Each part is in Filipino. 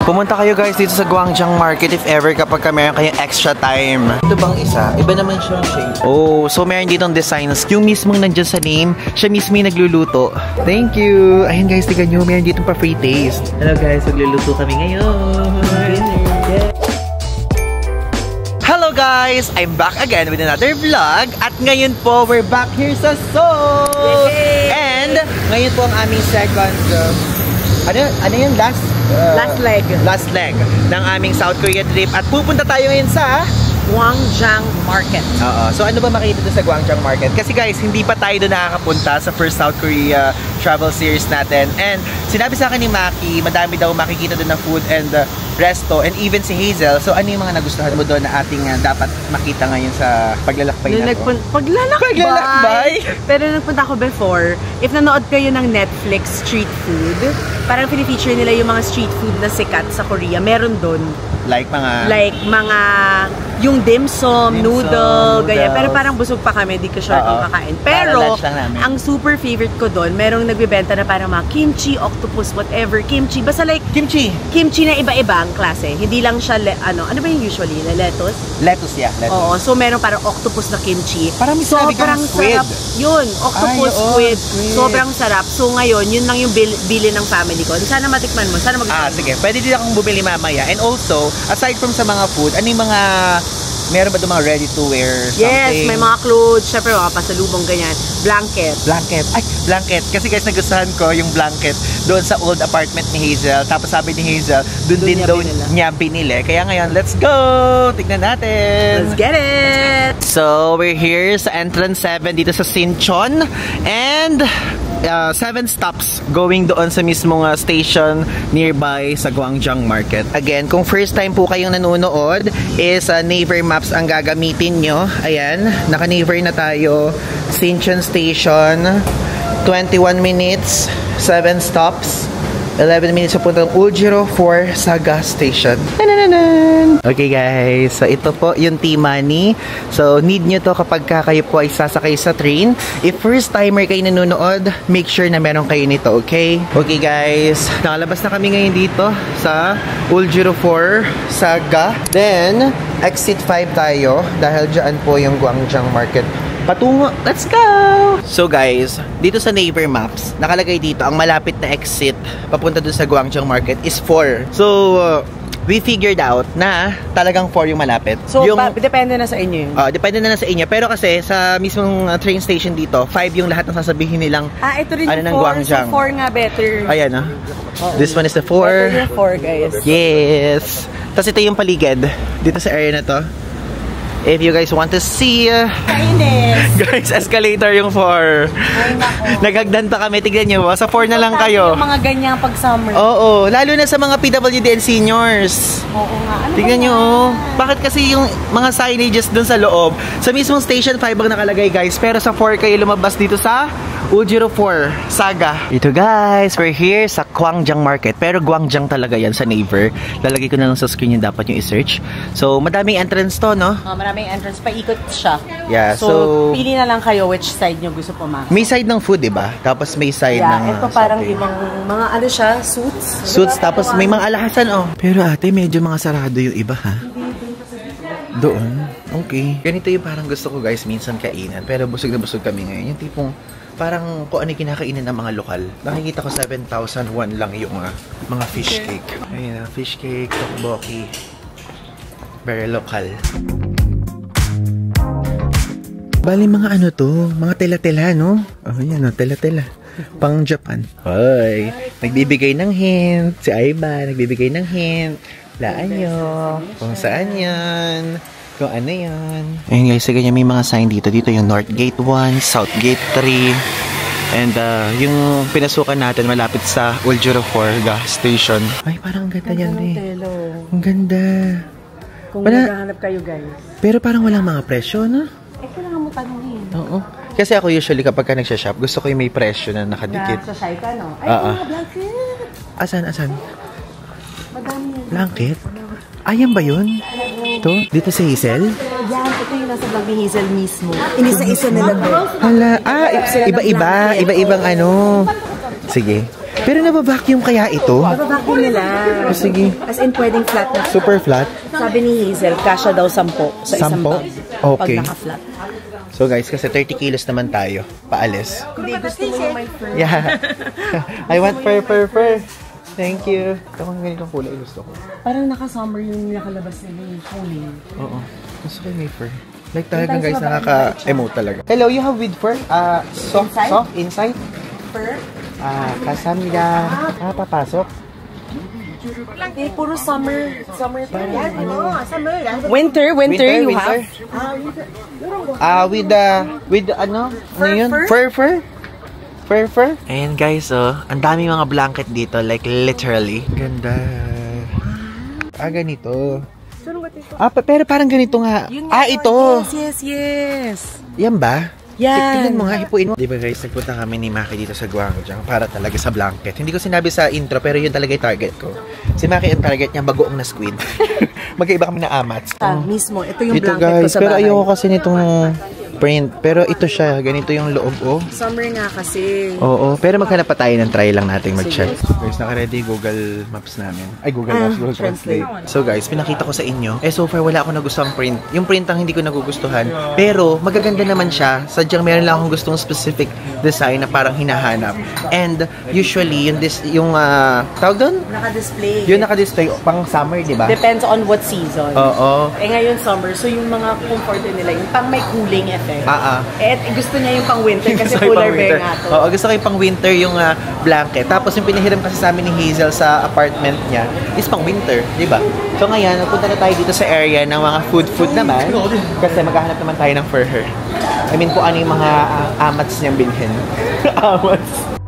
Pumunta kayo guys dito sa Gwangjang Market if ever kapag meron kayong extra time. Ito bang isa? Iba naman siyang shape. Oh, so meron ditong designs. Yung mismong nandyan sa name, siya mismo yung nagluluto. Thank you! Ayun guys, tignan nyo, meron ditong pa free taste. Hello guys, magluluto kami ngayon. Hello guys! I'm back again with another vlog. At ngayon po, we're back here sa Seoul! Yay! And ngayon po ang aming second ano yung last leg ng aming South Korea trip. At pupunta tayo ngayon sa Gwangjang Market. So ano ba makikita doon sa Gwangjang Market? Kasi guys, hindi pa tayo doon nakakapunta sa first South Korea travel series natin. And sinabi sa akin ni Maki, madami daw makikita doon na food and resto, and even si Hazel. So ano yung mga nagustuhan mo doon na ating dapat makita ngayon sa paglalakbay na to? Paglalakbay? Pero nagpunta ako before, if nanood kayo ng Netflix street food, parang pinifeature nila yung mga street food na sikat sa Korea. Meron doon. Like mga yung dim sum, noodle, ganyan. Pero parang busog pa kami, di ko sure kung kakain. Pero, ang super favorite ko doon, merong nagbibenta na parang mga kimchi, octopus, whatever, kimchi. Basta like, kimchi na iba-iba ang klase. Hindi lang siya, ano ba yung usually? Lettuce? Lettuce, yeah. Lettuce. Oo, so merong parang octopus na kimchi. Parang sobrang sarap. Yun, octopus, squid. Sobrang sarap. So ngayon, yun lang yung bili ng family ko. Sana matikman mo. Sana sige. Pwede din akong bumili mamaya. And also, aside from sa mga food, ano yung mga meron ba doon mga ready to wear something? Yes, may mga clothes, syempre mga pasalubong ganyan. Blanket. Ay, blanket. Kasi guys, nagustuhan ko yung blanket doon sa old apartment ni Hazel. Tapos sabi ni Hazel, doon din daw niya binili. Kaya ngayon, let's go! Tignan natin! Let's get it! So, we're here sa entrance 7 dito sa Sinchon. And 7 stops going doon sa mismong station nearby sa Gwangjang Market. Again, kung first time po kayong nanonood, is Naver Maps ang gagamitin nyo. Ayan, naka-Naver na tayo. Sinchon Station, 21 minutes, 7 stops, 11 minutes papunta ng Uljiro 4 Saga Station. Okay guys, so ito po yung T-Money. So need nyo to kapag kayo po ay sasakay sa train. If first timer kayo nanonood, make sure na meron kayo nito, okay? Okay guys, nakalabas na kami ngayon dito sa Uljiro 4 Saga. Then, exit 5 tayo dahil dyan po yung Gwangjang Market patungo. Let's go! So guys, dito sa Naver Maps, nakalagay dito, ang malapit na exit papunta dun sa Gwangjang Market is 4. So, we figured out na talagang 4 yung malapit. So, depende na sa inyo yun? Depende na sa inyo. Pero kasi, sa mismong train station dito, 5 yung lahat ng sasabihin nilang ito rin yung 4. So, 4 nga better. Ayan, This one is the 4. Better yung 4, guys. Yes! Tapos ito yung paligid dito sa area na to. If you guys want to see guys, escalator yung 4. Naghagdan pa kami, tignan nyo. Sa 4 na lang kayo. Yung mga ganyan pag summer. Oo, lalo na sa mga PWD and seniors. Oo nga. Tignan nyo, bakit kasi yung mga signages dun sa loob, sa mismong station 5 ang nakalagay guys, pero sa 4 kayo lumabas dito sa Uljiro 4 Saga. Ito guys, we're here sa Gwangjang Market. Pero Gwangjang talaga yan sa Naver. Lalagay ko na lang sa screen yung dapat yung i-search. So, madaming entrance to, no? Maraming entrance. Paikot siya. Yeah, so pili na lang kayo which side nyo gusto pumasok. May side ng food, diba? Tapos may side ng ito parang mga ano siya, suits. Suits, tapos may mga alhasan, Pero ate, medyo mga sarado yung iba, ha? Doon? Okay. Ganito yung parang gusto ko guys, minsan kainan. Pero busog na busog kami ngayon. Yung tipong parang kung ano yung kinakainan ng mga lokal. Nakikita ko 7,001 lang yung mga fish cake. Ayun, fish cake, tteokbokki. Very local. Bali mga ano to, mga tela-tela, no? Yan, tela-tela. Pang Japan. Hoy, nagbibigay ng hint. Si Aiba, nagbibigay ng hint. Laan nyo. Kung saan yan. Kung ano yan. Ayun guys, sa ganyan may mga sign dito. Dito yung North Gate 1, South Gate 3. And yung pinasukan natin malapit sa Uljiro 4 gas station. Ay, parang ang ganda yan eh. Ang ganda. Kung naghahanap kayo guys. Pero parang walang mga presyo, no? Kailangan mo tanongin. Oo. Kasi ako usually kapag ka nagsha-shop, gusto ko yung may presyo na nakadikit. Sa shy ka, no? Ay, mga blanket. Asan? Madami yan. Blanket? Ayan ba yun? Ito? Dito sa Hazel? Yan, ito yung nasa bag ni Hazel mismo. Inisa-isa nila to. Hala, iba-iba. Iba-ibang ano. Sige. Pero nabavacuum kaya ito? Nabavacuum nila. Oh, sige. As in, pwedeng flat na. Super flat? Sabi ni Hazel, kasha daw 10 sa isang bag. Okay. Pag naka-flat. So guys, kasi 30 kilos naman tayo. Paalis. Hindi, gusto mo yung my fur. Yeah. I want fur. Thank you. Ito kung ganitong kulay gusto ko. Parang naka-summer yung nakalabas nila yung kulay. Oo. Gusto ko yung may fur. Like talagang guys, nakaka-emote talaga. Hello, you have with fur? Soft inside? Fur? Kasamida. Papasok. Eh, puro summer pa yan. Winter you have? With ano? Fur? Ayan guys, ang dami mga blanket dito. Like literally. Ganda. Ganito. Pero parang ganito nga. Ito. Yes. Yan ba? Yan. Tignan mo nga, hipuin mo. Diba guys, nagpunta kami ni Maki dito sa Gwangjang para talaga sa blanket. Hindi ko sinabi sa intro, pero yun talaga yung target ko. Si Maki ang target niya, bagoong na squid. Magkaiba kami na amats. Mismo, ito yung blanket guys, ko sa pero bahay. ayoko kasi nitong print. Pero ito siya, ganito yung loob, Summer nga kasi. Oo, pero maghanap pa tayo ng try lang nating mag-check. Guys, naka-ready Google Maps namin. Ay, Google Maps, Google Translate. So guys, pinakita ko sa inyo. So far, wala akong nagustuhang print. Yung print ang hindi ko nagugustuhan. Pero, magaganda naman siya. Sadyang meron lang akong gustong specific design na parang hinahanap. And, usually, yung tawag doon? Naka-display. Yung naka-display, pang summer, di ba? Depends on what season. Oo. Ngayon summer, so yung mga comfort nila, yung pang may cooling effect. Gusto niya yung pang winter kasi cooler bear nga to. Oo, gusto ko yung pang winter yung blanket. Tapos yung pinahiram kasi sa amin ni Hazel sa apartment niya is pang winter, di ba? So ngayon, napunta na tayo dito sa area ng mga food naman kasi maghahanap naman tayo ng for her. I mean, kung ano yung mga amats niyang bilhin. Amats.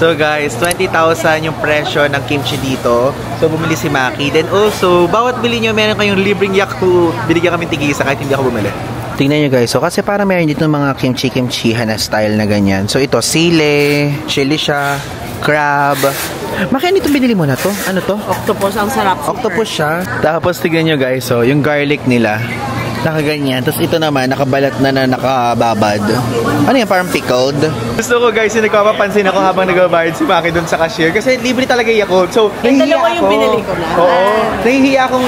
So guys, 20,000 yung presyo ng kimchi dito. So bumili si Maki. Then also, bawat bili nyo meron kayong libreng Yakult. Binigyan kami tigisa kahit hindi ako bumili. Tingnan nyo guys, so kasi parang meron dito mga kimchi-kimchihan na style na ganyan. So ito, sile, chili siya, crab. Maki, ano itong binili mo na to? Ano to? Octopus, ang sarap. Octopus siya. Tapos tignan nyo guys, so yung garlic nila. Nakaganyan. Tapos ito naman, nakabalat na nakababad. Ano yan? Parang pickled. Gusto ko guys, yung nagpapapansin ako habang nagbabayad si Maki dun sa cashier. Kasi libre talaga yung Yakult. So, dalawa yung binili ko na. Oo. Nahihiya akong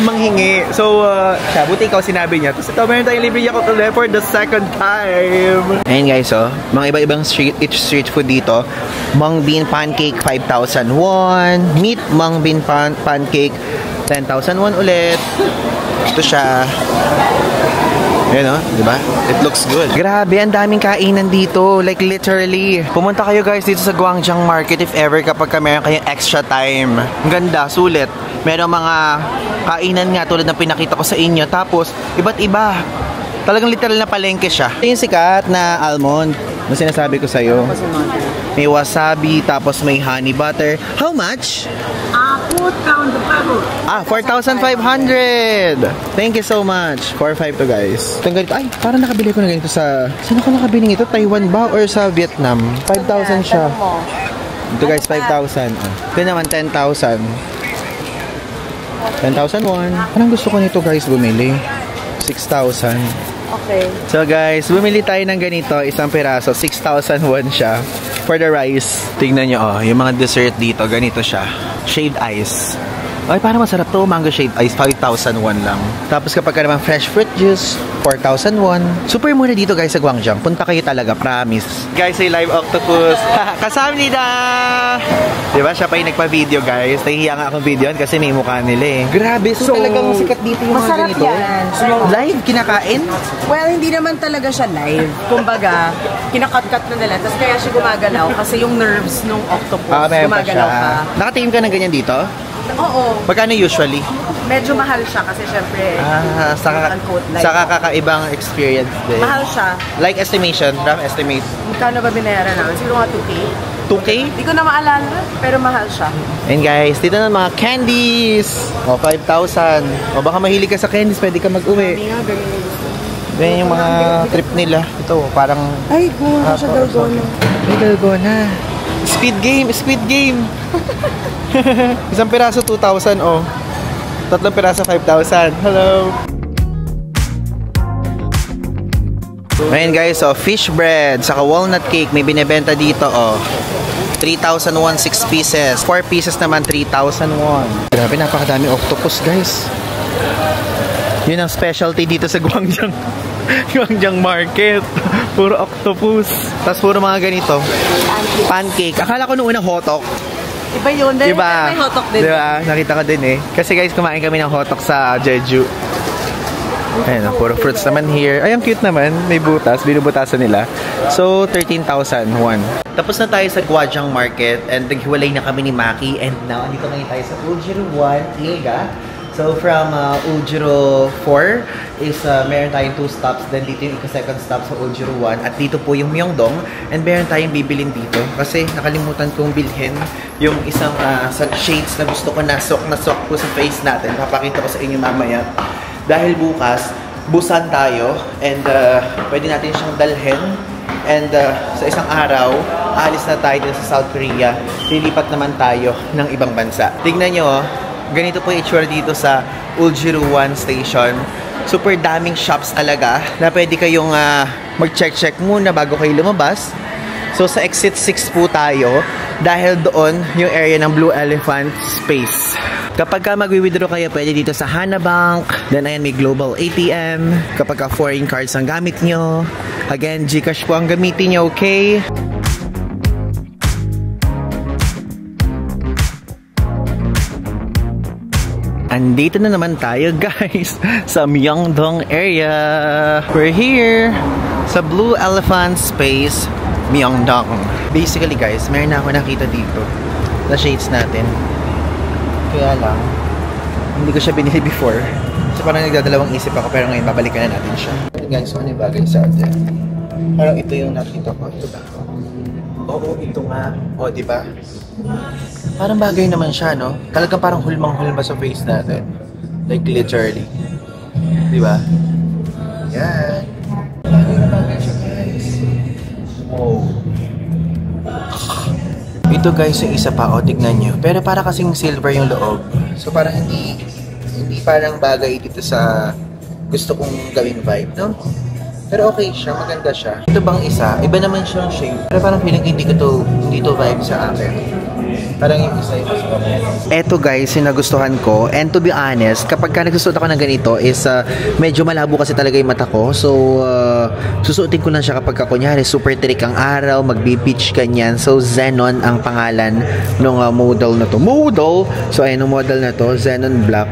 manghingi. So, siya, buti ikaw sinabi niya. Tapos ito, meron tayong libre Yakult ulit for the second time. Ayun guys, mga iba-ibang street food dito. Mung bean pancake, 5,000 won. Meat mung bean pancake, 10,000 won ulit. Ito siya. Ayan diba? It looks good. Grabe, ang daming kainan dito. Like literally. Pumunta kayo guys dito sa Gwangjang Market if ever kapag meron kayong extra time. Ang ganda, sulit. Meron mga kainan nga tulad ng pinakita ko sa inyo. Tapos, iba't iba. Talagang literal na palengke siya. Ito yung sikat na almond. Ano sinasabi ko sa'yo? May wasabi, tapos may honey butter. How much? 4,500. Thank you so much. 4,500 to guys. Ito ganito. Ay, parang nakabili ko na ganito sa... Saan ako nakabili nito? Taiwan ba or sa Vietnam? 5,000 siya. Ito guys, 5,000. Ito naman, 10,000. 10,000 won. Parang gusto ko nito guys bumili. 6,000. Okay. So guys, bumili tayo ng ganito, isang piraso, 6,000 won siya. For the rice, tingnan nyo yung mga dessert dito, ganito siya. Shaved ice. Ay, parang masarap to. Mango shade ice, 5,001 lang. Tapos kapag ka naman fresh fruit juice, 4,001. Super mura dito guys sa Gwangjang. Punta kayo talaga, promise. Guys, ay live octopus. Kasamnida! Diba, siya pa yung nagpa-video guys. Nahihiya nga akong videoan kasi may mukha nila eh. Grabe, so talagang sikat dito yung mga ganito. Yan. Live, kinakain? Well, hindi naman talaga siya live. Kumbaga, kinakat-cut na nila. Tapos kaya siya gumagalaw kasi yung nerves nung octopus gumagalaw pa. Nakatingin ka na ganyan dito? Oo. Magkano usually? Medyo mahal siya kasi syempre sa kakaibang experience din. Mahal siya. Like estimation, rough estimate. Magkano ba binayaran namin? Siguro nga 2K? 2K? Hindi ko na maalala, pero mahal siya. And guys, dito na mga candies. O, 5,000. O, baka mahilig ka sa candies, pwede ka mag-uwi. Ganyan yung mga trip nila. Ito, parang... Ay, gumawa siya dalgona. Ay, dalgona. Speed game, speed game. Isang piraso 2,000, oh. Tatlong piraso 5,000. Hello. Ngayon guys, so fish bread, saka walnut cake, may binebenta dito, oh. 3,001, 6 pieces. 4 pieces naman, 3,001. Grabe, napakadami octopus, guys. Yun ang specialty dito sa Gwangjang. Gwangjang Market. Puro octopus. Tapos puro mga ganito. Pancake. Akala ko noong unang hotok. Iba yun. Diba? May hotok din. Diba? Nakita ko din eh. Kasi guys, kumain kami ng hotok sa Jeju. Ayan, puro fruits naman here. Ay, ang cute naman. May butas. Binubutasan nila. So, 13,001. Tapos na tayo sa Gwangjang Market and naghiwalay na kami ni Maki. And now, andito ngayon tayo sa Uljiro 1, Ilga. So, from Uljiro 4 is meron tayong 2 stops. Then dito yung second stop sa Uljiro 1. At dito po yung Myeongdong. And meron tayong bibilin dito. Kasi nakalimutan kong bilhin yung isang shades na gusto ko na sok po sa face natin. Papakita ko sa inyo mamaya. Dahil bukas, Busan tayo. And pwede natin siyang dalhin. And sa isang araw, alis na tayo dito sa South Korea. Lilipat naman tayo ng ibang bansa. Tignan nyo, ganito po yung itsura dito sa Uljiro 1 station. Super daming shops talaga na pwede kayong mag-check muna bago kayo lumabas. So sa exit 6 po tayo dahil doon yung area ng Blue Elephant Space. Kapag ka mag-withdraw kayo, pwede dito sa Hana Bank. Then ayan, may Global ATM. Kapag ka foreign cards ang gamit nyo. Again, GCash po ang gamitin nyo, okay? Andito na naman tayo guys sa Myeongdong area. We're here sa Blue Elephant Space, Myeongdong. Basically guys, meron na ako nakita dito na shades natin. Kaya lang, hindi ko siya binili before. So parang nagdadalawang isip ako pero ngayon babalikan na natin siya. Guys, so ano yung bagay sa atin? Parang ito yung nakita ko. Ito ba? Oo, ito nga. O, diba? Parang bagay naman siya, no? Talagang parang hulmang-hulma sa face natin. Like, literally. Diba? Yan. Bagay na bagay siya, guys. Wow. Ito, guys, yung isa pa. O, tignan nyo. Pero para kasing silver yung loob. So, parang hindi parang bagay dito sa gusto kong gawing vibe, no? Pero okay siya, maganda siya. Ito bang isa? Iba naman siyang shape. Pero parang feeling hindi to vibe sa akin. Parang yung isa yung mas okay. Eto guys, yung nagustuhan ko. And to be honest, kapag ka nagsusuot ako ng ganito is medyo malabo kasi talaga yung mata ko. So, susuotin ko lang siya kapag ka, kunyari, super trick ang araw, magbe-beach kanyan. So, Zenon ang pangalan ng model na to. Model! So, ayun, yung model na to, Zenon Black.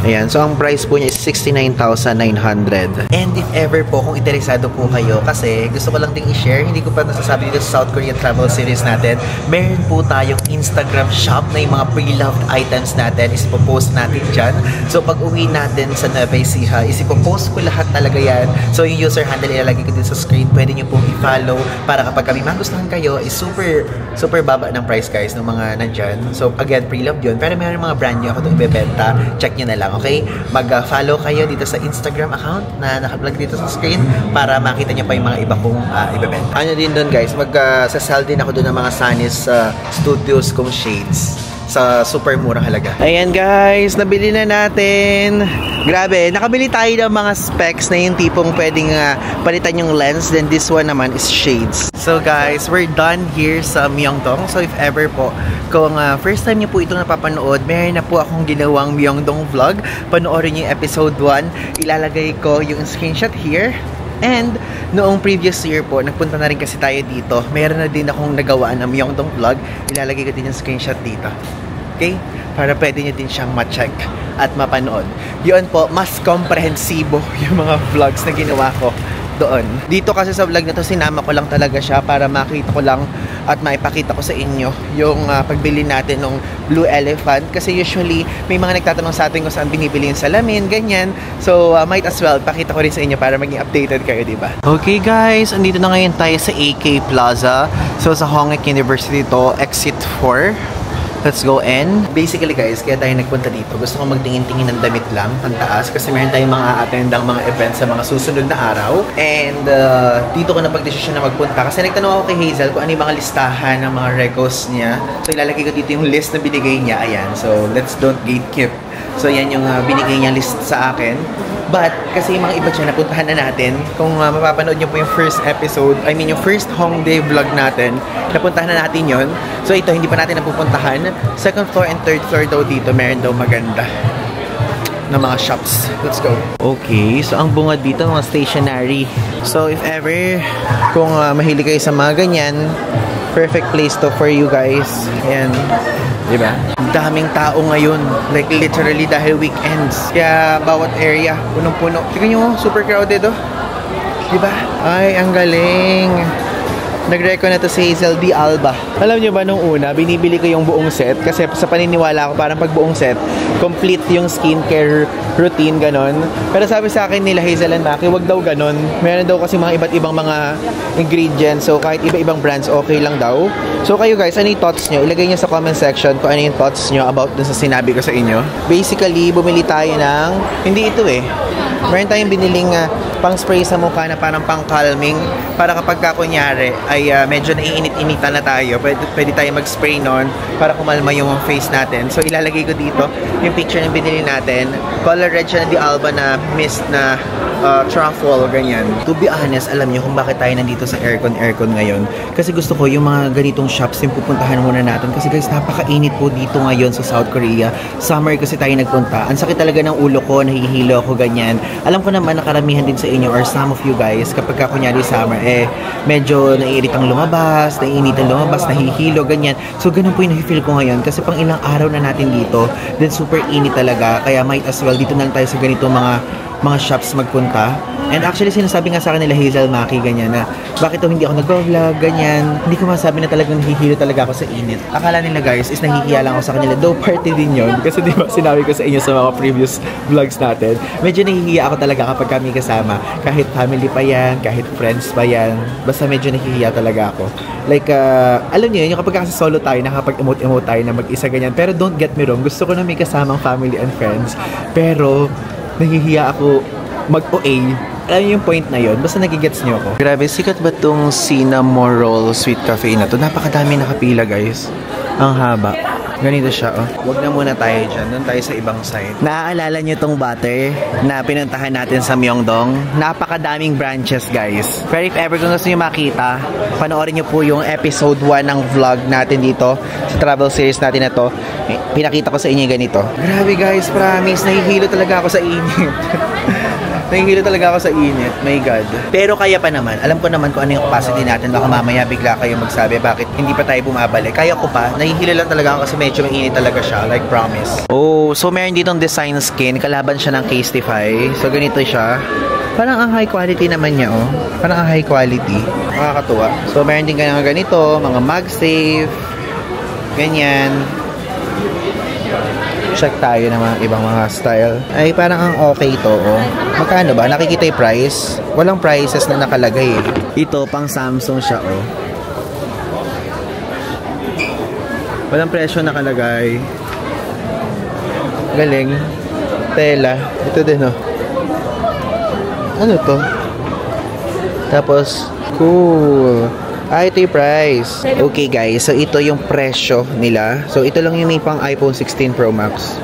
Ayan, so ang price po niya is 69,900. And if ever po, kung interesado po kayo, kasi gusto ko lang ding i-share, hindi ko pa nasasabi dito sa South Korean travel series natin, meron po tayong Instagram shop na yung mga pre-loved items natin, isipopost natin dyan. So pag uwi natin sa Nueva Ecija, isipopost ko lahat talaga yan. So yung user handle ilalagay ko din sa screen, pwede nyo pong i-follow para kapag kami magustuhan kayo, is super baba ng price guys ng mga nandyan. So again, pre-loved yun, pero meron mga brand new ako itong ibebenta, check nyo na lang. Okay? Mag-follow kayo dito sa Instagram account na naka-vlog dito sa screen para makita nyo pa yung mga iba kong ibebenta. Ano din doon guys, mag-sasell din ako doon ng mga Sunny's Studios kong shades. sa super murang halaga. Ayan guys, nabili na natin. Grabe, nakabili tayo ng mga specs na yung tipong pwedeng palitan yung lens. Then this one naman is shades. So guys, we're done here sa Myeongdong. So if ever po, kung first time niyo po itong napapanood, meron na po akong ginawang Myeongdong vlog. Panoorin niyo yung episode 1. Ilalagay ko yung screenshot here. And noong previous year po, nagpunta na rin kasi tayo dito. Meron na din akong nagawa ng Myeongdong vlog. Ilalagay ko din yung screenshot dito. Okay? Para pwede nyo din siyang ma-check at mapanood. Yun po, mas komprehensibo yung mga vlogs na ginawa ko doon. Dito kasi sa vlog na to, sinama ko lang talaga siya para makita ko lang at maipakita ko sa inyo yung pagbili natin ng Blue Elephant. Kasi usually, may mga nagtatanong sa atin kung saan binibili yung salamin, ganyan. So, might as well, pakita ko rin sa inyo para maging updated kayo, diba? Okay guys, andito na ngayon tayo sa AK Plaza. So, sa Hongik University to, exit 4. Let's go in. Basically guys, kaya tayo nagpunta dito. Gusto ko magtingin-tingin ng damit lang, pantaas. Kasi meron tayong mga attendang mga events sa mga susunod na araw. And dito ko napag-desisyon na magpunta. Kasi nagtanong ako kay Hazel kung ano yung mga listahan ng mga recos niya. So ilalagay ko dito yung list na binigay niya. Ayan. So let's don't gatekeep. So yan yung binigay niya list sa akin. But, kasi yung mga iba dyan, napuntahan na natin. Kung mapapanood nyo po yung first episode, I mean yung first Hongdae vlog natin, napuntahan na natin yon. So ito, hindi pa natin napupuntahan. Second floor and third floor daw dito, meron daw maganda na mga shops. Let's go. Okay, so ang bungad dito, mga stationery. So if ever, kung mahilig kayo sa mga ganyan, perfect place to for you guys. Ayan. Diba? Daming tao ngayon. Like literally dahil weekends. Kaya bawat area, punong-puno. Tignan nyo, super crowded oh. Diba? Ay, ang galing. Nag-reco na to si Hazel D. Alba. Alam nyo ba nung una, binibili ko yung buong set. Kasi sa paniniwala ko, parang pag buong set, complete yung skincare routine, ganon. Pero sabi sa akin nila Hazel and Maki, wag daw ganon. Meron daw kasi mga iba't ibang mga ingredients. So kahit iba-ibang brands, okay lang daw. So kayo guys, ano yung thoughts nyo? Ilagay nyo sa comment section kung ano yung thoughts nyo about dun sa sinabi ko sa inyo. Basically, bumili tayo ng, hindi ito eh. Meron tayong biniling pang spray sa mukha na parang pang calming. Para kapag kunyari ay medyo naiinit-initan na tayo, pwede tayo mag-spray nun para kumalma yung face natin. So ilalagay ko dito yung picture ng binili natin. Color red siya na di Alba na mist na truffle, ganyan. To be honest, alam nyo kung bakit tayo nandito sa aircon ngayon. Kasi gusto ko yung mga ganitong shops yung pupuntahan muna natin. Kasi guys, napakainit po dito ngayon sa South Korea. Summer kasi tayo nagpunta. Ang sakit talaga ng ulo ko, nahihilo ako, ganyan. Alam ko naman na karamihan din sa inyo or some of you guys, kapag kunyari summer, medyo naiiritang lumabas, naiinitang lumabas, nahihilo, ganyan. So, ganun po yung nafe-feel ko ngayon. Kasi pang ilang araw na natin dito, then super init talaga. Kaya might as well, dito na lang tayo sa ganito mga shops magpunta. And actually, sinasabi nga sa akin nila Hazel Maki, ganyan, na bakit hindi ako nag-vlog, ganyan. Hindi ko masabi na talagang nahihilo talaga ako sa init. Akala nila guys, is nahihiya lang ako sa kanila. Though party din yun. Kasi diba, sinabi ko sa inyo sa mga previous vlogs natin, medyo nahihiya ako talaga kapag kami kasama. Kahit family pa yan, kahit friends pa yan. Basta medyo nahihiya talaga ako. Like, alam niyo yun, yung kapag kasi solo tayo, nakapag-emote tayo na mag-isa ganyan. Pero don't get me wrong, gusto ko na may kasamang family and friends. Pero, nahihiya ako mag-OA. Alam niyo yung point na yun? Basta nagigets niyo ako. Grabe, sikat ba itong Cinnamon Roll Sweet Cafe na to? Napakadami nakapila guys. Ang haba. Ganito siya, oh. Huwag na muna tayo dyan. Doon tayo sa ibang side. Naaalala nyo tong butter na pinuntahan natin sa Myeongdong? Napakadaming branches, guys. Pero if ever kung gusto nyo makita, panoorin nyo po yung episode 1 ng vlog natin dito sa travel series natin na to. Pinakita ko sa inyo ganito. Grabe, guys. Promise. Nahihilo talaga ako sa init. Nahihilo talaga ako sa init. My God. Pero kaya pa naman. Alam ko naman kung ano yung capacity natin. Baka mamaya bigla kayo magsabi bakit hindi pa tayo bumabalik. Kaya ko pa. Nahihilo lang talaga ako kasi medyo mainit talaga siya. Like promise. Oh, so meron ditong design skin. Kalaban siya ng Casetify. So ganito siya. Parang ang high quality naman niya, oh. Parang ang high quality. Nakakatuwa. So meron din ganito. Mga MagSafe. Ganyan. Check tayo ng mga ibang mga style. Ay, parang ang okay to, oh. Magkano ba? Nakikita yung price? Walang prices na nakalagay, eh. Ito, pang Samsung siya, oh. Walang presyo nakalagay. Galing. Tela. Ito din, oh. Ano to? Tapos, cool. Ito yung price. Okay guys, so ito yung presyo nila. So ito lang yung may pang iPhone 16 Pro Max.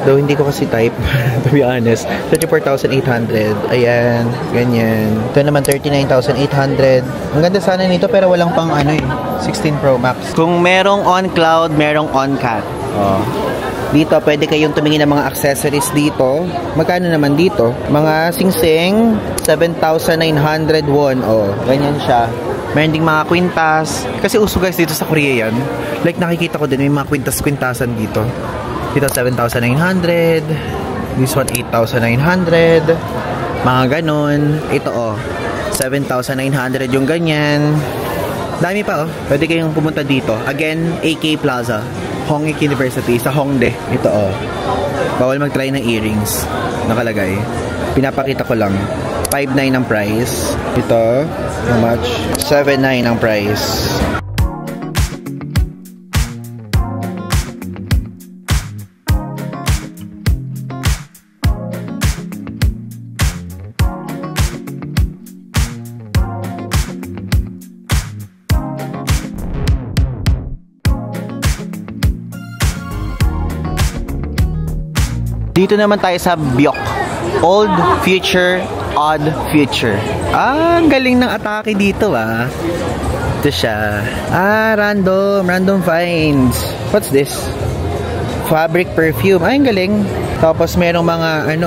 Though hindi ko kasi type, to be honest. 34,800. Ayan, ganyan. Ito naman 39,800. Ang ganda sana nito pero walang pang 16 Pro Max. Kung merong on cloud, merong on cat. Oh. Dito, pwede kayong tumingin ng mga accessories dito. Magkano naman dito? Mga singsing, 7,900 won. Oh, ganyan siya. Meron ding mga kwintas. Kasi uso guys dito sa Korea yan. Like nakikita ko din, may mga kwintas-kwintasan dito. Dito 7,900. This one 8,900. Mga ganon. Ito 7,900 yung ganyan. Dami pa Pwede kayong pumunta dito. Again, AK Plaza, Hongik University sa Hongdae. Ito bawal mag-try ng earrings. Nakalagay. Pinapakita ko lang. 5,900 ang price. Ito, how much? 7,900 ang price. Dito naman tayo sa Byok. Old Future, Odd Future. Ang galing ng atake dito Ito siya. Random finds. What's this? Fabric perfume. Ang galing. Tapos merong mga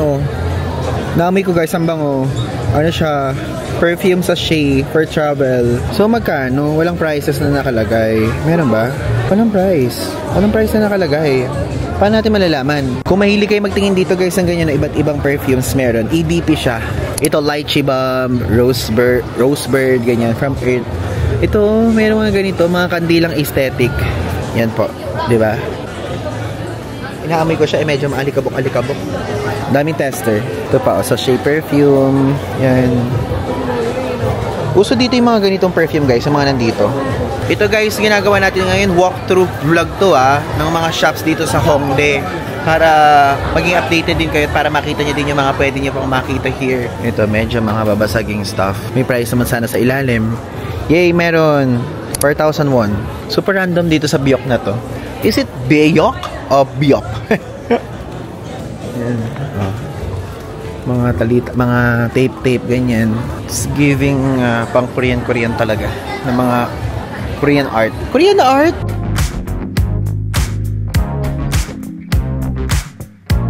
naamoy ko guys, ang bango. Siya? Perfume sachet for travel. So magkano? Walang prices na nakalagay. Meron ba? Walang price. Walang price na nakalagay. Paano natin malalaman? Kung mahilig kayo magtingin dito guys ng ganyan na iba't ibang perfumes meron. EDP siya. Ito Lychee Balm, Rosebird, ganyan from Earth. Ito, meron mga ganito, mga kandilang aesthetic. Yan po, 'di ba? Inaamoy ko siya, medyo maalikabok-alikabok. Daming tester. Ito pa, sachet perfume. Yan. Uso dito yung mga ganitong perfume guys, yung mga nandito. Ito guys, ginagawa natin ngayon walkthrough vlog to ng mga shops dito sa Hongdae para maging updated din kayo, para makita nyo din yung mga pwede nyo pang makita here. Ito, medyo mga babasaging stuff. May price naman sana sa ilalim. Yay, meron 4,000 won. Super random dito sa Byok na to. Is it Byok o Byok? Yan. Mga talita, mga tape ganyan. It's giving pang Korean talaga na mga Korean art. Korean art?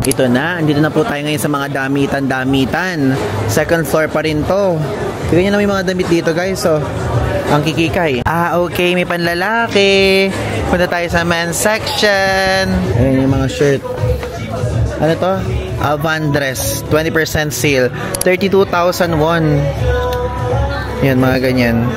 Ito na, andito na po tayo ngayon sa mga damitan. Second floor pa rin to. Tignan nyo na may mga damit dito guys. So, ang kikikay. Okay, may panlalaki. Punta tayo sa men's section. Ayan yung mga shirt. Ano to? Van dress. 20% sale. 32,000 won. Yan, mga ganyan.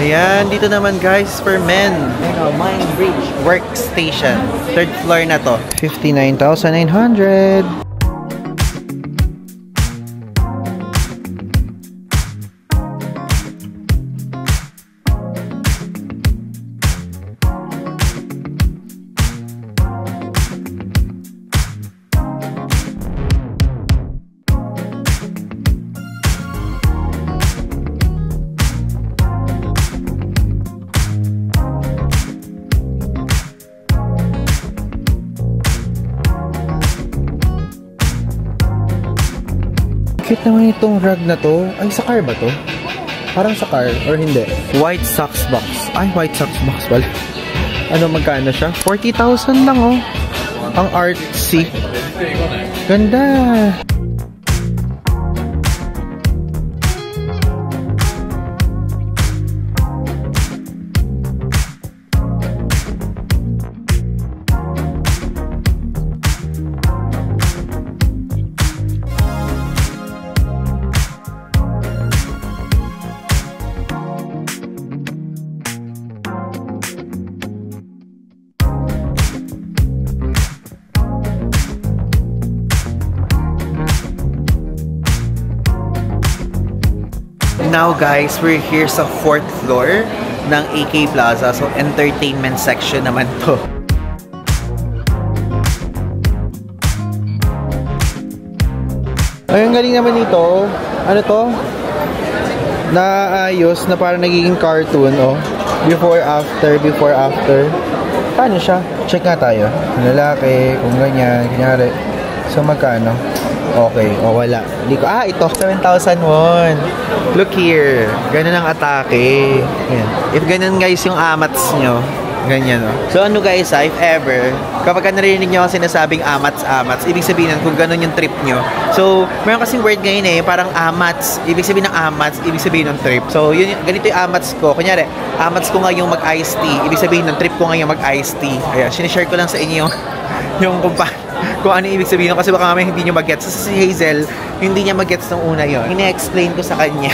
Ayan, dito naman guys for men. Mind Bridge Workstation. Third floor na to. 59,900. Cute naman itong rug na to. Ay, sa car ba to? Parang sa car, or hindi? White socks box. Ay, white socks box pala. Ano, magkano siya? 40,000 lang, oh. Ang artsy. Ganda. Now guys, we're here sa 4th floor ng AK Plaza. So, entertainment section naman to. Ay, ang galing naman dito. Ano to? Naayos na parang nagiging cartoon, oh. Before, after. Paano siya? Check nga tayo. Lalaki, kung ganyan, kunyari. So, magkano? Okay, o wala. Ito, 7,000 won. Look here. Ganun ang atake. Ayan. If ganun guys yung amats nyo, ganyan o. So ano guys, if ever, kapag narinig nyo ang sinasabing amats, ibig sabihin kung ganun yung trip nyo. So, meron kasing word ngayon parang amats. Ibig sabihin ng amats, ibig sabihin ng trip. So, yun, ganito yung amats ko. Kunyari, amats ko nga yung mag-iced tea. Ibig sabihin ng trip ko nga yung mag-iced tea. Ayan, sinishare ko lang sa inyo yung kung ano ibig sabihin kasi baka mamaya hindi nyo mag-gets. So, si Hazel, hindi niya mag-gets nung una yon. Ine-explain ko sa kanya.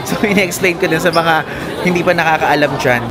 So, ine-explain ko din sa mga hindi pa nakakaalam dyan.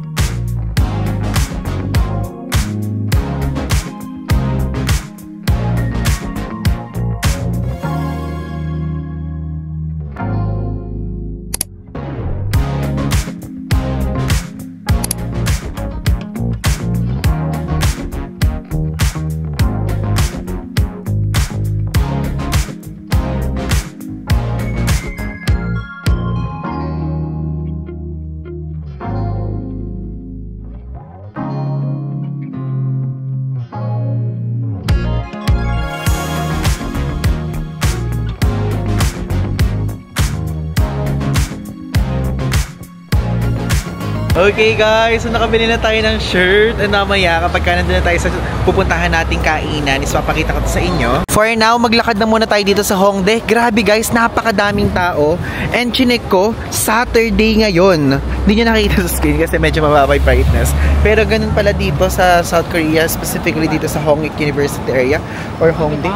Okay guys, so nakabili na tayo ng shirt and mamaya kapag nandun na tayo sa pupuntahan nating kainan is papakita ko sa inyo. For now, maglakad na muna tayo dito sa Hongdae. Grabe guys, napakadaming tao and chinek ko, Saturday ngayon. Hindi nyo nakikita sa screen kasi medyo mababa yung brightness. Pero ganun pala dito sa South Korea, specifically dito sa Hongik University area or Hongdae.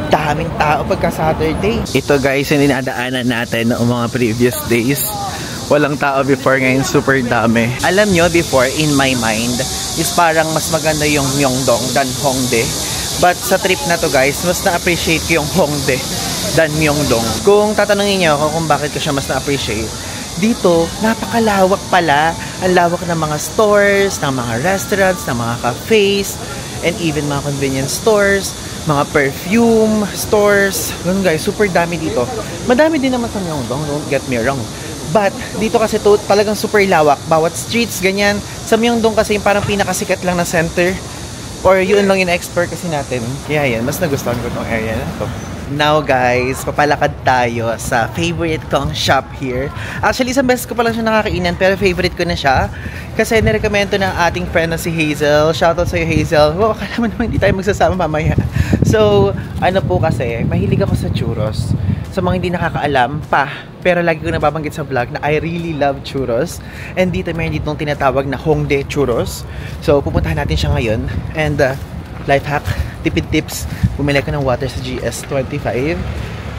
Daming tao pagka Saturday. Ito guys, yung dinadaanan natin noong mga previous days. Walang tao before, ngayon super dami. Alam nyo, before, in my mind, is parang mas maganda yung Myeongdong than Hongdae. But sa trip na to guys, mas na-appreciate ko yung Hongdae than Myeongdong. Kung tatanungin nyo ako kung bakit ko siya mas na-appreciate, dito, napakalawak pala. Ang lawak ng mga stores, ng mga restaurants, ng mga cafes, and even mga convenience stores, mga perfume stores. Ganun guys, super dami dito. Madami din naman sa Myeongdong, don't get me wrong. But, dito kasi to, talagang super lawak. Bawat streets, ganyan. Sa Myeongdong kasi yung parang pinakasikat lang na center. Or yun lang yung expert kasi natin. Kaya yan, mas nagustuhan ko itong area na to. Now guys, papalakad tayo sa favorite kong shop here. Actually, isang beses ko pa lang siya nakakainan, pero favorite ko na siya. Kasi nirekomendo ng ating friend na si Hazel. Shoutout sa'yo Hazel. Wow, akala mo naman hindi tayo magsasama mamaya. So, ano po kasi, mahilig ako sa churros. Sa mga hindi nakakaalam pa, pero lagi ko nababanggit sa vlog na I really love churros. And dito meron ditong tinatawag na Hongdae churros. So pupuntahan natin siya ngayon. And life hack, tipid tips, bumili ko ng water sa GS25.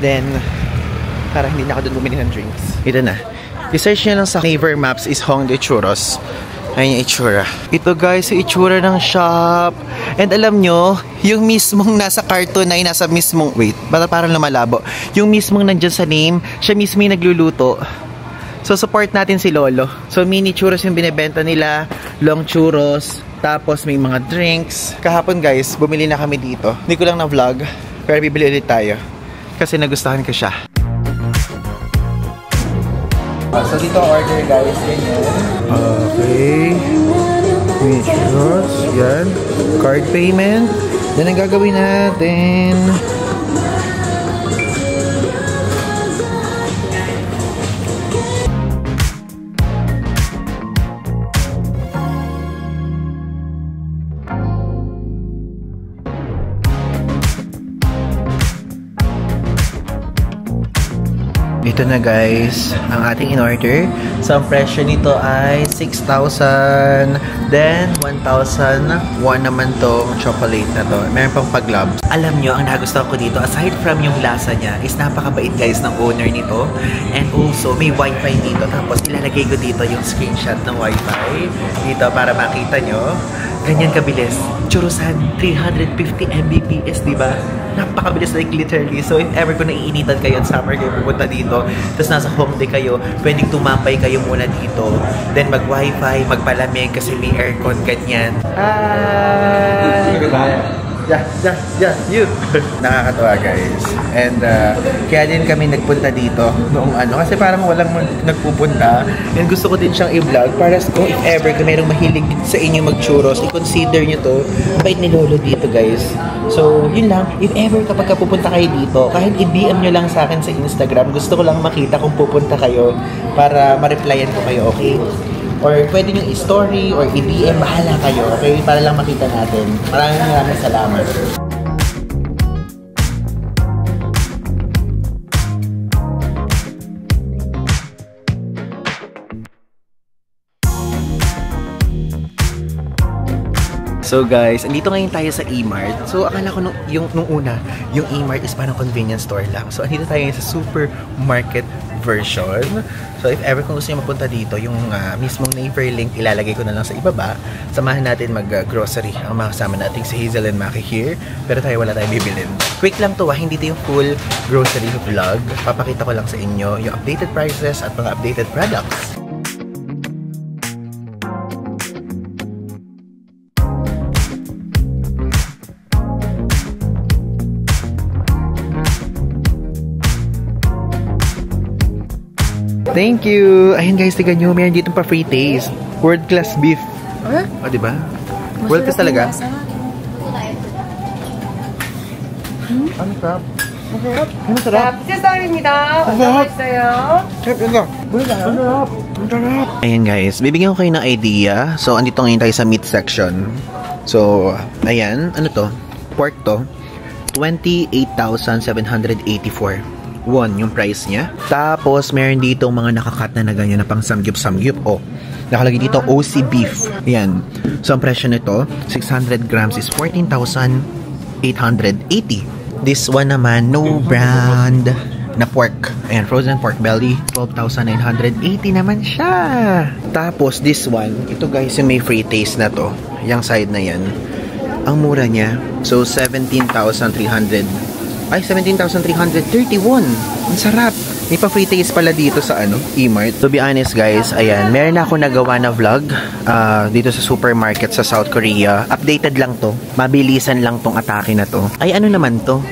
Then para hindi na ako doon bumili ng drinks. Ito na, i-search nyo lang sa Naver Maps is Hongdae churros. Ayun yung itsura. Ito guys, yung itsura ng shop. And alam nyo, yung mismong nasa cartoon na nasa mismong, wait, parang lumalabo. Yung mismong nandyan sa name, siya mismo yung nagluluto. So support natin si Lolo. So mini churros yung binibenta nila, long churros, tapos may mga drinks. Kahapon guys, bumili na kami dito. Hindi ko lang na vlog, pero bibili ulit tayo. Kasi nagustuhan ko siya. So dito order guys, ganyan. Okay. Churros, yan. Card payment. Yan ang gagawin natin. Ito na guys, ang ating in-order. So, ang presyo nito ay 6,000. Then, 1,001 naman tong chocolate na to. Meron pang pag-globs. Alam nyo, ang nagustuhan ko dito, aside from yung lasa niya, is napakabait guys ng owner nito. And also, may wifi dito. Tapos, ilalagay ko dito yung screenshot ng wifi. Dito, para makita nyo. Ganyan kabilis. Churusan, 350 Mbps, diba? napakabilis, like literally. So if ever kung naiinitan kayo at summer kayo pupunta dito, tapos nasa Hongdae kayo, pwedeng tumambay kayo muna dito. Then mag-wifi, magpalamig kasi may aircon, ganyan. Yeah, you. Nakakatawa guys. And kaya din kami nagpunta dito noong ano, kasi parang walang nagpupunta. And gusto ko din siyang i-vlog para kung if ever kung merong mahilig sa inyo mag-churros, i-consider nyo to. Bait ni Lolo dito guys. So yun lang, if ever kapag pupunta kayo dito, kahit i-DM nyo lang sa akin sa Instagram, gusto ko lang makita kung pupunta kayo para ma-replyan ko kayo, okay? Or pwede nyo i-story or i-DM, bahala kayo, okay? Para lang makita natin. Maraming salamat. So guys, andito ngayon tayo sa E-Mart. So akala ko nung una, yung E-Mart is parang convenience store lang. So andito tayo ngayon sa supermarket version. So if ever kung gusto nyo mapunta dito, yung mismong neighbor link ilalagay ko na lang sa ibaba. Samahan natin mag-grocery. Ang mga kasama natin si Hazel and Maki here. Pero tayo wala tayong bibilin. Quick lang to hindi ito yung full grocery vlog. Papakita ko lang sa inyo yung updated prices at mga updated products. Thank you! Ayun guys, tignan nyo. Meron dito pa free taste. World class beef. Huh? O, diba? World class talaga. Ano sarap? Masarap. Ano sarap? Sisarimida. Masarap. Masarap. Masarap. Ayun guys, bibigyan ko kayo ng idea. So, andito ngayon tayo sa meat section. So, ayan. Ano to? Pork to. 28,784. Won yung price niya. Tapos, meron dito mga nakakat na ganyan na pang samgyup-samgyup. Oh, nakalagay dito OC beef. Yan. So, ang presyo nito, 600 grams is 14,880. This one naman, no brand na pork. Ayan, frozen pork belly, 12,980 naman siya. Tapos, this one, ito guys, yung may free taste na to. Yung side na yan. Ang mura niya. So, 17,331. Ang sarap. May pa free taste pala dito sa E-Mart. To be honest guys, ayan, meron na ako nagawa na vlog dito sa supermarket sa South Korea. Updated lang to. Mabilisan lang tong atake na to. Ay, ano naman to?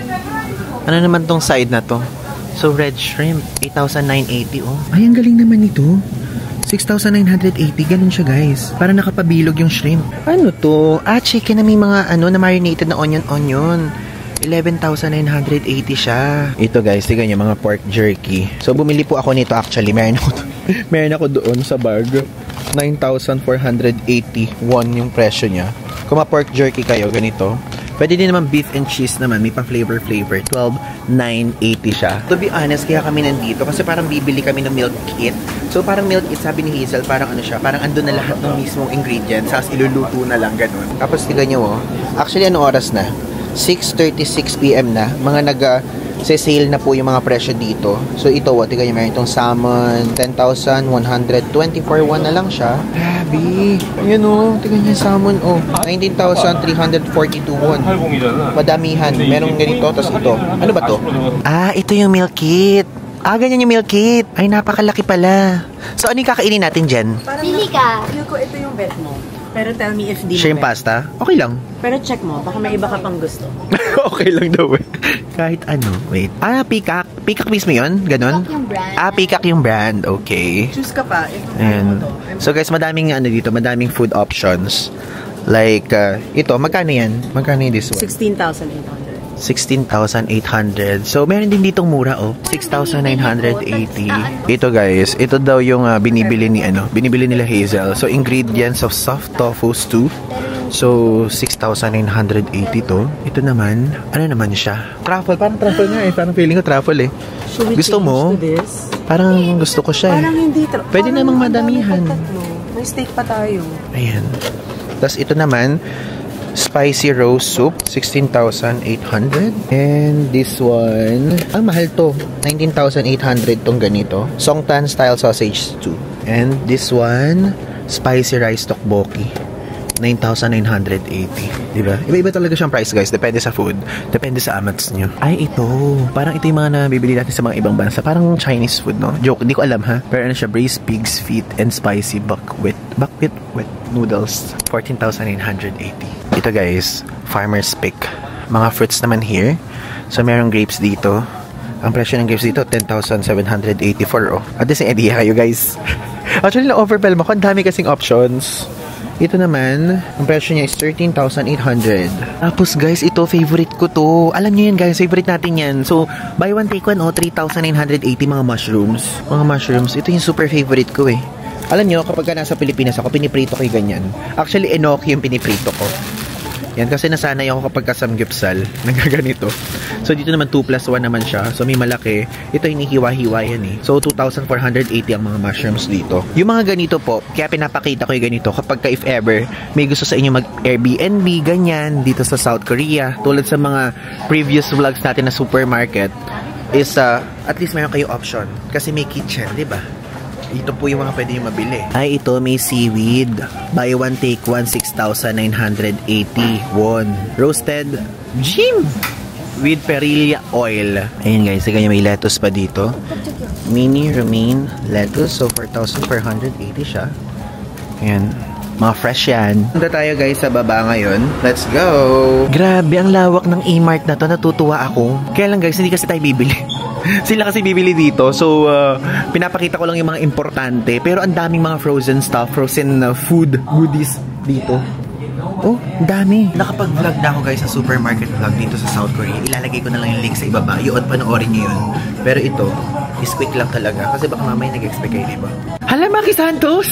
Ano naman tong side na to? So, red shrimp, 8,980 oh. Ay, ang galing naman ito. 6,980, ganun siya guys. Para nakapabilog yung shrimp. Ano to? Chicken na may mga na marinated na onion. 11,980 siya. Ito guys, tignan nyo, mga pork jerky. So, bumili po ako nito actually. Meron ako doon sa bag. 9,481 yung presyo niya. Kung ma-pork jerky kayo, ganito. Pwede din naman beef and cheese naman. May pa-flavor. 12,980 siya. To be honest, kaya kami nandito. Kasi parang bibili kami ng milk kit. So, parang milk kit, sabi ni Hazel, parang siya. Parang andun na lahat ng mismong ingredients. Tapos iluluto na lang, ganun. Tapos, tignan nyo, Actually, ano oras na? 6:36 PM na. Mga nag-sale na po yung mga presyo dito. So ito, tignan nyo, meron itong salmon, 10,124 won na lang siya. Grabe. Ayan tignan nyo yung salmon 19,342 won. Madamihan. Merong ganito, tapos ito. Ano ba to? Ito yung milk kit. Ganyan yung milk kit. Ay, napakalaki pala. So, ano yung kakainin natin dyan? Pili ka. Feel ko ito yung bet mo. Pero tell me if di shrimp pasta? Okay lang. Pero check mo, baka may iba ka pang gusto. Okay lang daw kahit ano. Wait. Peacock. Peacock mismo yun? Ganon? Peacock yung brand. Peacock yung brand. Okay. Choose ka pa. And, so guys, madaming dito. Madaming food options. Like, ito. Magkano yan? Magkano yung this one? 16,800. 16,800. So, meron din ditong mura, 6,980. Ito guys, ito daw yung binibili nila Hazel. So, ingredients of soft tofu stew. So, 6,980 to. Ito naman, ano naman siya? Truffle, parang truffle nga Parang feeling ko truffle Gusto mo? Parang gusto ko siya Parang hindi Pwede namang madamihan. May steak pa tayo. Ayan. Tapos ito naman, spicy roast soup, 16,800. And this one, mahal to. 19,800 tong ganito. Songtan style sausage stew. And this one, spicy rice tteokbokki. 9,980. Diba? Iba-iba talaga siyang price, guys. Depende sa food. Depende sa amats nyo. Ay, ito. Parang ito yung mga nabibili natin sa mga ibang bansa. Parang Chinese food, no? Joke, hindi ko alam, ha? Pero ano siya, braised pig's feet and spicy buckwheat wet noodles. 14,980. Ito, guys, farmer's pick. Mga fruits naman here. So, merong grapes dito. Ang presyo ng grapes dito, 10,784, oh. At least, idea kayo, guys. Actually, na-overwhelm ako. Ang dami kasing options. Ito naman, ang presyo niya is 13,800. Tapos, guys, ito, favorite ko to. Alam niyo yan, guys, favorite natin yan. So, buy one, take one, oh, 3,980 mga mushrooms. Mga mushrooms. Ito yung super favorite ko, eh. Alam niyo, kapag nasa Pilipinas ako, piniprito ko yung ganyan. Actually, enoki yung piniprito ko. Yan, kasi nasanay ako kapag kasamgyupsal. Nagaganito. So, dito naman 2+1 naman siya. So, may malaki. Ito yung hiwa-hiwa yan eh. So, 2,480 ang mga mushrooms dito. Yung mga ganito po, kaya pinapakita ko yung ganito kapag ka if ever may gusto sa inyo mag-Airbnb, ganyan, dito sa South Korea. Tulad sa mga previous vlogs natin na supermarket, is at least mayroon kayo option. Kasi may kitchen, di ba? Ito po yung mga pwede yung mabili. Ay, ito may seaweed. Buy one, take one, 6,980 won. Roasted Jim with perilla oil. Ayun guys, sige may lettuce pa dito. Mini romaine lettuce. So, 4,480 siya. Ayan. Mga fresh yan. Punta tayo guys sa baba ngayon. Let's go! Grabe, ang lawak ng E-Mart na to. Natutuwa ako. Kaya lang guys, hindi kasi tayo bibili. Sila kasi bibili dito. So, pinapakita ko lang yung mga importante. Pero ang daming mga frozen stuff, frozen food goodies dito. Oh, dami. Nakapag-vlog na ako guys sa supermarket vlog dito sa South Korea. Ilalagay ko na lang yung link sa ibaba. Yun, panoorin nyo yun. Pero ito, is quick lang talaga. Kasi baka mamaya nag-expect kayo, diba? Hala, Maki Santos!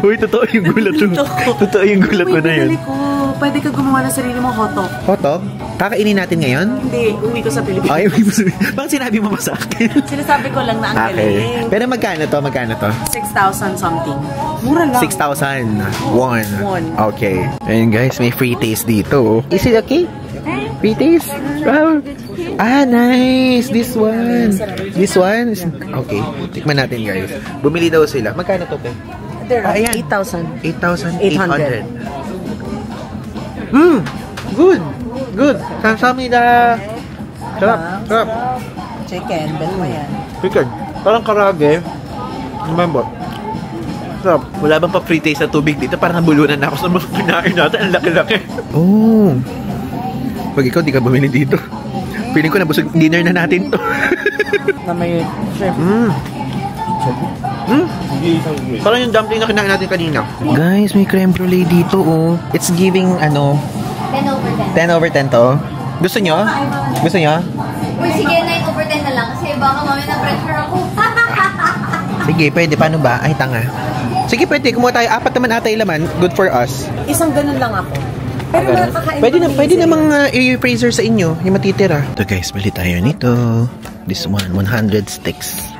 Uy, totoo yung gulat mo. Totoo yung gulat mo na yun. Pwede ka gumawa ng sarili mo hotdog. Hotdog? Kakainin natin ngayon? Hindi, uwi ko sa Pilipinas. Ay, uwi mo sa Pilipinas. Bakit sinabi mo ba sa akin? Sinasabi ko lang na ang galing. Pero magkano to? Magkano to? 6,000 something. Mura lang. 6,000 won. Okay. And guys, may free taste dito. Is it okay? Free taste? Wow. Ah, nice. This one. This one? Okay. Tikman natin guys. Bumili daw sila. Magkano to, te? 8,000. 8,800. Good. Good. Samsamida. Sarap. Sarap. Chicken. Bell mo yan. Chicken. Parang karage. Remember. Sarap. Wala bang pa free taste na tubig dito? Parang nabulunan na ako sa mga kinain natin. Ang laki-laki. Oh. Pag ikaw, di ka bumili dito. Feeling ko nabusog dinner na natin to. Na may chef. Parang yung dumpling na kinain natin kanina. Guys, may creme brulee dito, oh. It's giving, 10 over 10. 10 over 10 to. Gusto nyo? Gusto nyo? Uy, sige, 9 over 10 na lang. Kasi baka mamaya na-pressure ako. Sige, pwede. Paano ba? Ay, tanga. Sige, pwede. Kumuha tayo. 4 naman ata yung laman. Good for us. Isang ganun lang ako. Pero pwede namang i-freezer sa inyo. Yung matitira. Ito guys, bali tayo nito. This one, 100 sticks.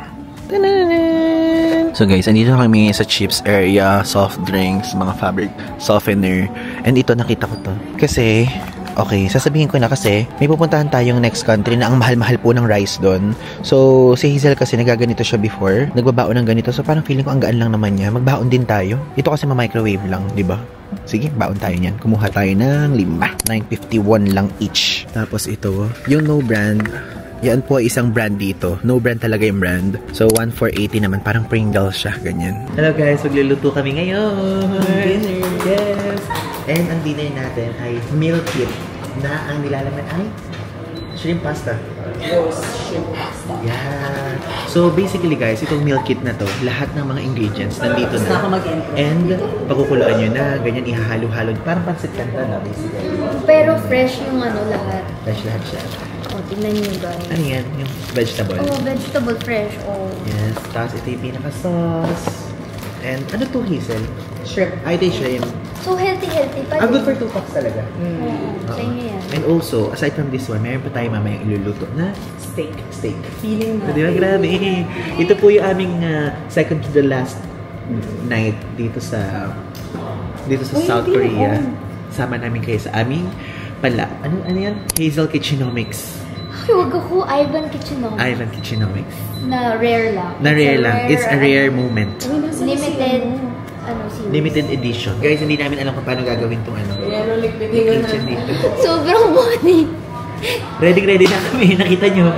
So guys, andito kami sa chips area, soft drinks, mga fabric softener. And ito, nakita ko to. Kasi, okay, sasabihin ko na kasi may pupuntahan tayong next country na ang mahal-mahal po ng rice doon. So, si Hazel kasi nagaganito siya before. Nagbabaon ng ganito. So, parang feeling ko ang gaan lang naman niya. Magbaon din tayo. Ito kasi ma-microwave lang, di ba? Sige, baon tayo niyan. Kumuha tayo ng 5. 951 lang each. Tapos ito, yung no brand. Yan po ay isang brand dito. No brand talaga yung brand. So, 1,480 naman. Parang Pringles siya. Ganyan. Hello guys, magluluto kami ngayon. Dinner. Yes. And ang dinner natin ay meal kit na ang nilalaman ay shrimp pasta. Roast shrimp pasta. Yeah. So, basically guys, itong meal kit na to, lahat ng mga ingredients nandito na. And, pagkukuluan nyo na, ganyan, ihahalo-halo. Parang pansit kanta na, basically. Pero fresh yung lahat. Fresh lahat siya. O, tignan nyo guys. Ano yan? Yung vegetable? Oh, vegetable fresh. Oh. Yes. Tapos ito yung pinaka-sauce. And ano to, Hazel? Shrimp. Ay, ito yung shrimp. So, healthy pa. Good for 2 packs talaga. Sa inyo yan. And also, aside from this one, meron pa tayo mamayang iluluto na steak. Feeling na. Di ba? Grabe. Ito po yung aming second to the last night dito sa South Korea. Sama namin kayo sa aming ano yan? Hazel Kitchenomics. Ay, wag ako. Ivan Kitchenomics. Ivan Kitchenomics. Na rare lang. It's a rare moment. Limited series. Limited edition. Guys, hindi namin alam kung paano gagawin itong kitchen dito. Sobrang bony. Ready na kami. Nakita nyo.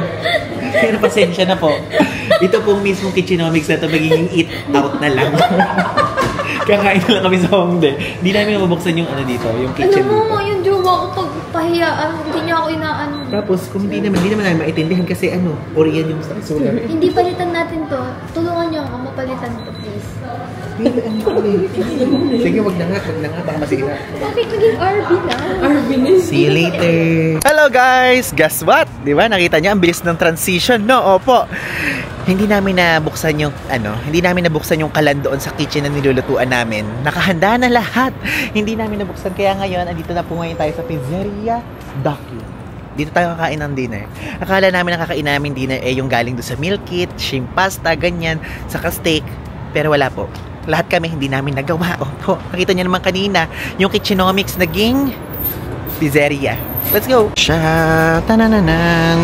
Pero pasensya na po. Ito pong mismong Kitchenomics na ito magiging eat out na lang. Kakain na lang kami sa Hongdae. Hindi namin mabuksan yung dito, yung kitchen dito. Alam mo, yung jowa ko pag pahiyaan, hindi niya ako inaano. Tapos, kung hindi naman namin maintindihan kasi Korean yung sulat. Hindi palitan natin to. Tulungan niyo ako, mapalitan to, please. Sige, wag na nga, baka masira. Bakit naging RV na? See you later. Hello guys! Guess what? Di ba? Nakita niyo ang bilis ng transition, no? Opo. Hindi namin nabuksan yung kalan doon sa kitchen na nilulutuan namin. Nakahanda na lahat. Hindi namin nabuksan kaya ngayon andito na po ngayon tayo sa Pizzeria Ducky. Dito tayo kakain ng dinner. Akala namin nakakain namin dinner yung galing doon sa meal kit, shrimp pasta, ganyan, saka steak. Pero wala po. Lahat kami hindi namin nagawa. Opo. Nakita niyo naman kanina, yung Kitchenomics naging pizzeria. Let's go! Sha! Tanananan!